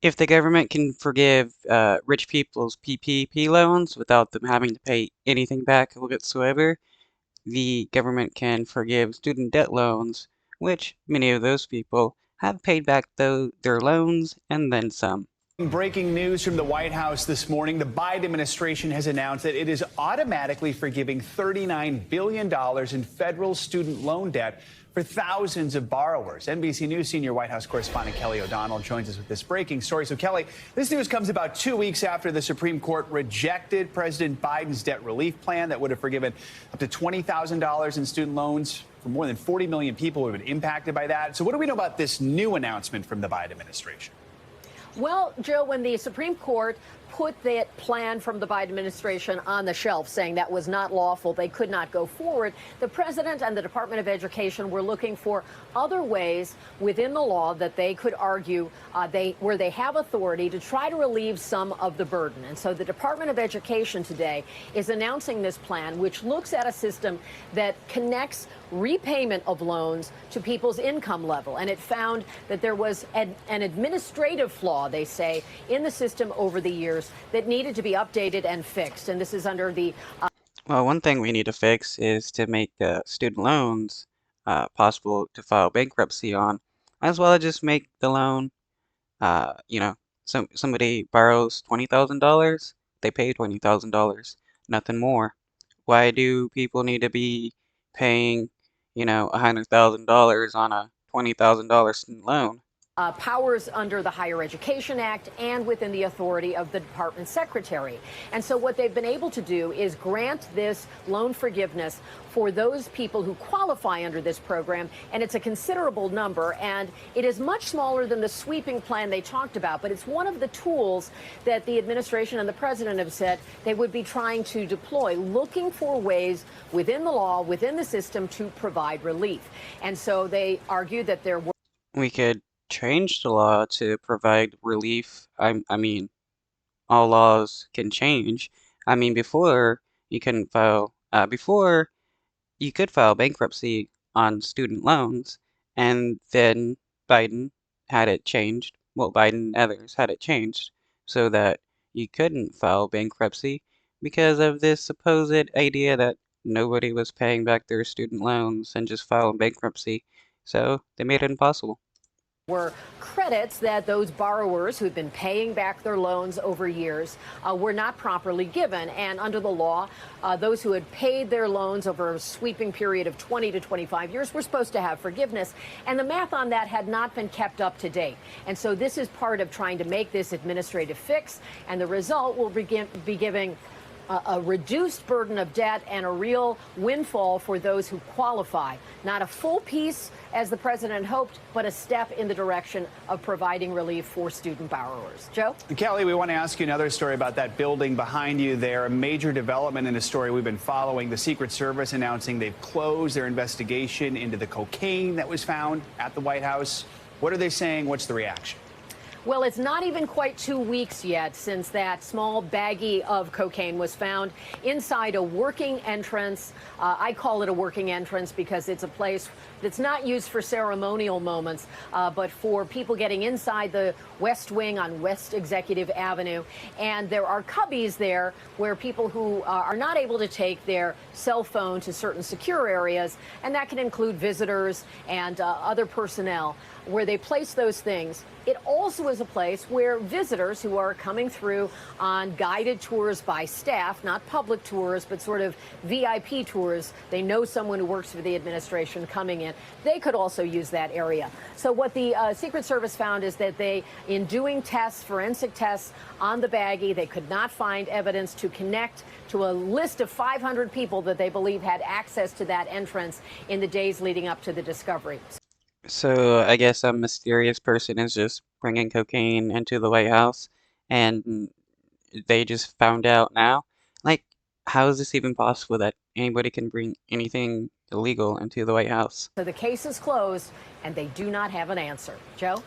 If the government can forgive rich people's PPP loans without them having to pay anything back whatsoever, the government can forgive student debt loans, which many of those people have paid back their loans and then some. Breaking news from the White House this morning. The Biden administration has announced that it is automatically forgiving $39 billion in federal student loan debt for thousands of borrowers. NBC News senior White House correspondent Kelly O'Donnell joins us with this breaking story. So, Kelly, this news comes about 2 weeks after the Supreme Court rejected President Biden's debt relief plan that would have forgiven up to $20,000 in student loans for more than 40 million people who have been impacted by that. So what do we know about this new announcement from the Biden administration? Well, Joe, when the Supreme Court put that plan from the Biden administration on the shelf, saying that was not lawful, they could not go forward, the president and the Department of Education were looking for other ways within the law that they could argue where they have authority to try to relieve some of the burden. And so the Department of Education today is announcing this plan, which looks at a system that connects repayment of loans to people's income level. And it found that there was an administrative flaw, they say, in the system over the years that needed to be updated and fixed. And this is under the Well, one thing we need to fix is to make student loans possible to file bankruptcy on, as well as just make the loan, somebody borrows $20,000, they pay $20,000, nothing more. Why do people need to be paying, $100,000 on a $20,000 student loan? powers under the Higher Education Act and within the authority of the department secretary. And so what they've been able to do is grant this loan forgiveness for those people who qualify under this program. And it's a considerable number. And it is much smaller than the sweeping plan they talked about. But it's one of the tools that the administration and the president have said they would be trying to deploy, looking for ways within the law, within the system to provide relief. And so they argue that there were. We could change the law to provide relief. I mean, all laws can change. I mean, before you could file bankruptcy on student loans, and then Biden had it changed. Well, Biden and others had it changed so that you couldn't file bankruptcy because of this supposed idea that nobody was paying back their student loans and just filing bankruptcy. So they made it impossible. Were credits that those borrowers who'd been paying back their loans over years were not properly given. And under the law, those who had paid their loans over a sweeping period of 20 to 25 years were supposed to have forgiveness. And the math on that had not been kept up to date. And so this is part of trying to make this administrative fix. And the result will be giving a reduced burden of debt and a real windfall for those who qualify. Not a full piece, as the president hoped, but a step in the direction of providing relief for student borrowers. Joe? Kelly, we want to ask you another story about that building behind you there. A major development in a story we've been following. The Secret Service announcing they've closed their investigation into the cocaine that was found at the White House. What are they saying? What's the reaction? Well, it's not even quite 2 weeks yet since that small baggie of cocaine was found inside a working entrance. I call it a working entrance because it's a place that's not used for ceremonial moments, but for people getting inside the West Wing on West Executive Avenue. And there are cubbies there where people who are not able to take their cell phone to certain secure areas, and that can include visitors and other personnel, where they place those things. It also is a place where visitors who are coming through on guided tours by staff, not public tours, but sort of VIP tours, they know someone who works for the administration coming in, they could also use that area. So what the Secret Service found is that in doing tests, forensic tests on the baggie, they could not find evidence to connect to a list of 500 people that they believe had access to that entrance in the days leading up to the discovery. So I guess a mysterious person is just bringing cocaine into the White House, and they just found out now. Like, how is this even possible that anybody can bring anything illegal into the White House? So the case is closed, and they do not have an answer. Joe?